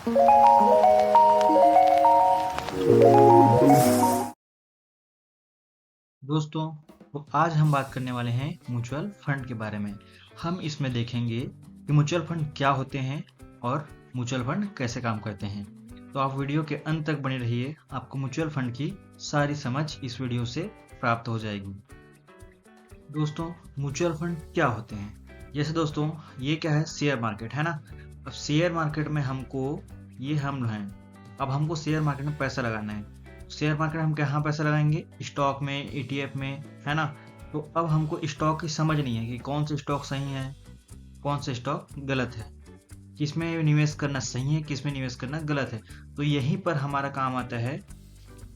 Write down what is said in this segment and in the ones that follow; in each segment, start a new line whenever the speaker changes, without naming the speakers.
दोस्तों, तो आज हम बात करने वाले हैं म्यूचुअल फंड के बारे में। हम इसमें देखेंगे कि म्यूचुअल फंड क्या होते हैं और म्यूचुअल फंड कैसे काम करते हैं। तो आप वीडियो के अंत तक बने रहिए, आपको म्यूचुअल फंड की सारी समझ इस वीडियो से प्राप्त हो जाएगी। दोस्तों, म्यूचुअल फंड क्या होते हैं? जैसे दोस्तों, ये क्या है, शेयर मार्केट है ना। अब शेयर मार्केट में हम हैं। अब हमको शेयर मार्केट में पैसा लगाना है। शेयर मार्केट में हम कहाँ पैसा लगाएंगे? स्टॉक में, ETF में, है ना। तो अब हमको स्टॉक की समझ नहीं है कि कौन से स्टॉक सही है, कौन से स्टॉक गलत है, किसमें निवेश करना सही है, किसमें निवेश करना गलत है। तो यहीं पर हमारा काम आता है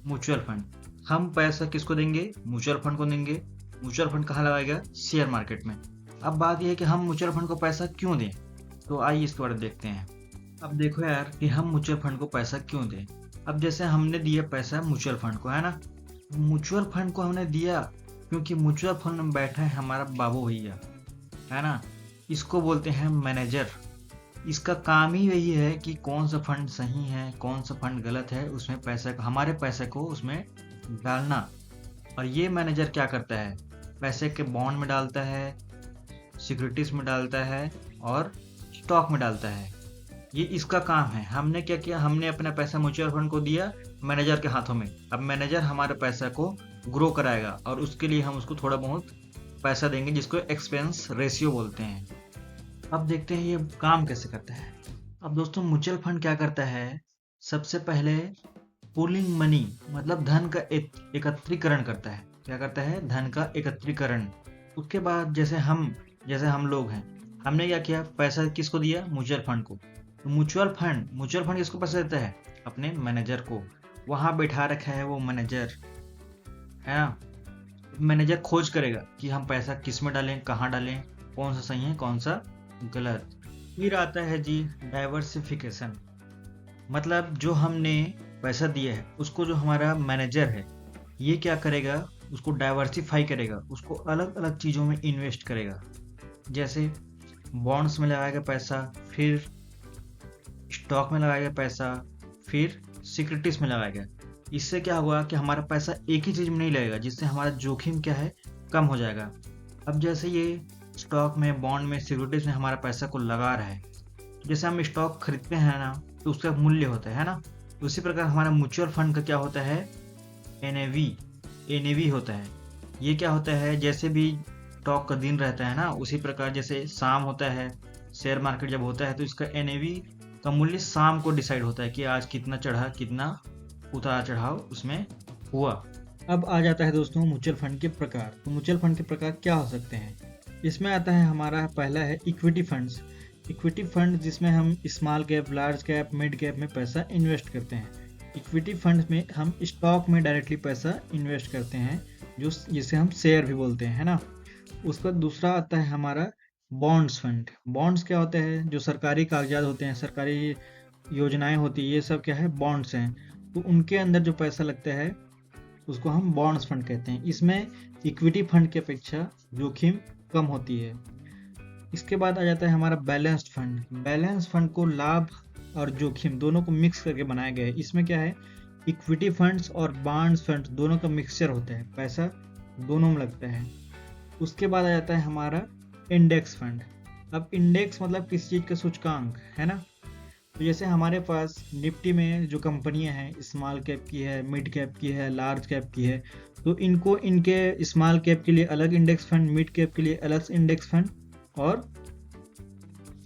म्यूचुअल फंड। हम पैसा किसको देंगे? म्यूचुअल फंड को देंगे। म्यूचुअल फंड कहाँ लगाएगा? शेयर मार्केट में। अब बात यह है कि हम म्यूचुअल फंड को पैसा क्यों दें, तो आइए इसके बारे में देखते हैं। अब देखो यार कि हम म्यूचुअल फंड को पैसा क्यों दें। अब जैसे हमने दिया पैसा म्यूचुअल फंड को, है ना। म्यूचुअल फंड को हमने दिया क्योंकि म्यूचुअल फंड में बैठा है हमारा बाबू भैया, है ना। इसको बोलते हैं मैनेजर। इसका काम ही यही है कि कौन सा फंड सही है, कौन सा फंड गलत है, उसमें हमारे पैसे को उसमें डालना। और ये मैनेजर क्या करता है? पैसे के बॉन्ड में डालता है, सिक्योरिटीज में डालता है और स्टॉक में डालता है। ये इसका काम है। हमने क्या किया? हमने अपना पैसा म्यूचुअल फंड को दिया मैनेजर के हाथों में। अब मैनेजर हमारे पैसा को ग्रो कराएगा और उसके लिए हम उसको थोड़ा बहुत पैसा देंगे, जिसको एक्सपेंस रेशियो बोलते हैं। अब देखते हैं ये काम कैसे करता है। अब दोस्तों, म्यूचुअल फंड क्या करता है? सबसे पहले पूलिंग मनी, मतलब धन का एकत्रीकरण करता है। क्या करता है? धन का एकत्रीकरण। उसके बाद जैसे हम लोग हैं, हमने क्या किया? पैसा किसको दिया? म्यूचुअल फंड को। तो म्यूचुअल फंड किसको पैसा देता है? अपने मैनेजर को। वहां बैठा रखा है वो मैनेजर, है ना। मैनेजर खोज करेगा कि हम पैसा किस में डालें, कहाँ डालें, कौन सा सही है, कौन सा गलत। फिर आता है जी डाइवर्सिफिकेशन। मतलब जो हमने पैसा दिया है उसको जो हमारा मैनेजर है, ये क्या करेगा? उसको डाइवर्सिफाई करेगा, उसको अलग अलग चीज़ों में इन्वेस्ट करेगा। जैसे बॉन्ड्स में लगाएगा पैसा, फिर स्टॉक में लगाएगा पैसा, फिर सिक्योरिटीज में लगाएगा। इससे क्या होगा कि हमारा पैसा एक ही चीज़ में नहीं लगेगा, जिससे हमारा जोखिम क्या है, कम हो जाएगा। अब जैसे ये स्टॉक में, बॉन्ड में, सिक्योरिटीज में हमारा पैसा को लगा रहा है, जैसे हम स्टॉक खरीदते हैं ना, तो उसका मूल्य होता है ना। उसी प्रकार हमारा म्यूचुअल फंड का क्या होता है? एनएवी होता है। ये क्या होता है? जैसे भी स्टॉक का दिन रहता है ना, उसी प्रकार जैसे शाम होता है, शेयर मार्केट जब होता है तो इसका एनएवी का मूल्य शाम को डिसाइड होता है कि आज कितना चढ़ा, कितना उतार चढ़ाव उसमें हुआ। अब आ जाता है दोस्तों म्यूचुअल फंड के प्रकार। तो म्यूचुअल फंड के प्रकार क्या हो सकते हैं? इसमें आता है हमारा पहला है इक्विटी फंड्स। इक्विटी फंड जिसमें हम small cap, large cap, mid cap में पैसा इन्वेस्ट करते हैं। इक्विटी फंड में हम स्टॉक में डायरेक्टली पैसा इन्वेस्ट करते हैं, जिसे हम शेयर भी बोलते हैं, है ना। उसका दूसरा आता है हमारा बॉन्ड्स फंड। बॉन्ड्स क्या होते हैं? जो सरकारी कागजात होते हैं, सरकारी योजनाएं होती है, ये सब क्या है? बॉन्ड्स हैं। तो उनके अंदर जो पैसा लगता है उसको हम बॉन्ड्स फंड कहते हैं। इसमें इक्विटी फंड की अपेक्षा जोखिम कम होती है। इसके बाद आ जाता है हमारा बैलेंस्ड फंड। बैलेंस फंड को लाभ और जोखिम दोनों को मिक्स करके बनाया गया है। इसमें क्या है? इक्विटी फंड्स और बॉन्ड्स फंड्स दोनों का मिक्सचर होता है, पैसा दोनों में लगता है। उसके बाद आ जाता है हमारा इंडेक्स फंड। अब इंडेक्स मतलब किसी चीज़ का सूचकांक, है ना। तो जैसे हमारे पास निफ्टी में जो कंपनियां हैं, स्मॉल कैप की है, मिड कैप की है, लार्ज कैप की है, तो इनको इनके स्मॉल कैप के लिए अलग इंडेक्स फंड, मिड कैप के लिए अलग इंडेक्स फंड और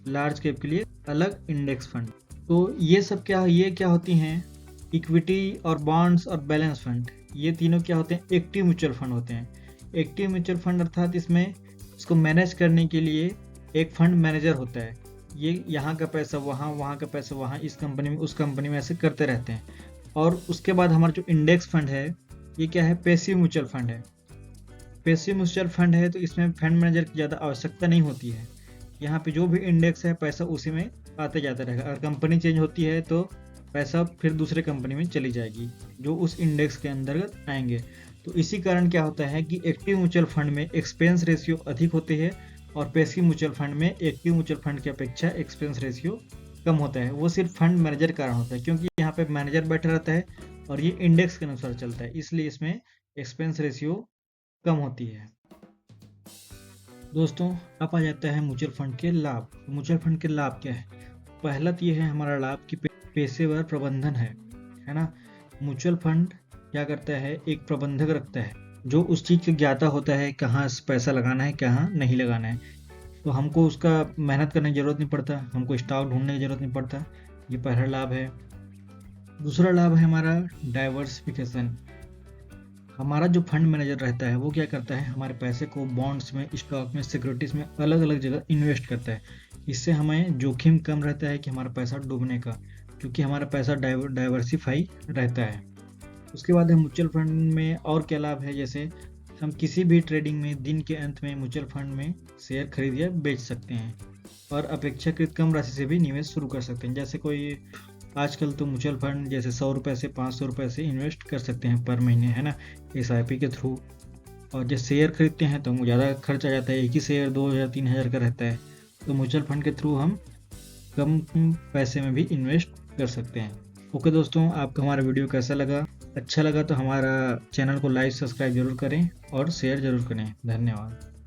लार्ज कैप के लिए अलग इंडेक्स फंड। तो ये सब ये क्या होती हैं? इक्विटी और बॉन्ड्स और बैलेंस फंड, ये तीनों क्या होते हैं? एक्टिव म्यूचुअल फंड होते हैं। एक्टिव म्यूचुअल फंड अर्थात इसमें इसको मैनेज करने के लिए एक फंड मैनेजर होता है। ये यहाँ का पैसा वहाँ, वहाँ का पैसा वहाँ, इस कंपनी में, उस कंपनी में, ऐसे करते रहते हैं। और उसके बाद हमारा जो इंडेक्स फंड है, ये क्या है? पैसिव म्यूचुअल फंड है। पैसिव म्यूचुअल फंड है तो इसमें फंड मैनेजर की ज़्यादा आवश्यकता नहीं होती है। यहाँ पे जो भी इंडेक्स है पैसा उसी में आते जाता रहेगा। अगर कंपनी चेंज होती है तो पैसा फिर दूसरे कंपनी में चली जाएगी जो उस इंडेक्स के अंतर्गत आएंगे। तो इसी कारण क्या होता है कि एक्टिव म्यूचुअल फंड में एक्सपेंस रेशियो अधिक होती है और पैसिव म्यूचुअल फंड में एक्टिव म्यूचुअल फंड की अपेक्षा एक्सपेंस रेशियो कम होता है वो सिर्फ फंड मैनेजर के कारण होता है, क्योंकि यहाँ पे मैनेजर बैठा रहता है और ये इंडेक्स के अनुसार चलता है, इसलिए इसमें एक्सपेंस रेशियो कम होती है। दोस्तों अब आ जाता है म्यूचुअल फंड के लाभ। म्यूचुअल फंड के लाभ क्या है? पहला तो ये है हमारा लाभ कि पेशेवर प्रबंधन है ना। म्यूचुअल फंड क्या करता है, एक प्रबंधक रखता है जो उस चीज़ का ज्ञाता होता है कहाँ पैसा लगाना है कहाँ नहीं लगाना है। तो हमको उसका मेहनत करने की ज़रूरत नहीं पड़ता, हमको स्टॉक ढूंढने की ज़रूरत नहीं पड़ता। ये पहला लाभ है। दूसरा लाभ है हमारा डाइवर्सिफिकेशन। हमारा जो फंड मैनेजर रहता है वो क्या करता है, हमारे पैसे को बॉन्ड्स में, स्टॉक में, सिक्योरिटीज़ में अलग अलग जगह इन्वेस्ट करता है। इससे हमें जोखिम कम रहता है कि हमारा पैसा डूबने का, क्योंकि हमारा पैसा डाइवर्सिफाई रहता है। उसके बाद है म्यूचुअल फंड में और क्या लाभ है, जैसे हम किसी भी ट्रेडिंग में दिन के अंत में म्यूचुअल फंड में शेयर खरीद या बेच सकते हैं और अपेक्षाकृत कम राशि से भी निवेश शुरू कर सकते हैं। जैसे कोई आजकल तो म्यूचुअल फंड जैसे 100 रुपये से 500 रुपये से इन्वेस्ट कर सकते हैं पर महीने, है ना, SIP के थ्रू। और जब शेयर खरीदते हैं तो ज़्यादा खर्च आ जाता है, एक ही शेयर 2000-3000 का रहता है। तो म्यूचुअल फंड के थ्रू हम कम पैसे में भी इन्वेस्ट कर सकते हैं। ओके दोस्तों, आपको हमारा वीडियो कैसा लगा? अच्छा लगा तो हमारा चैनल को लाइक सब्सक्राइब जरूर करें और शेयर जरूर करें। धन्यवाद।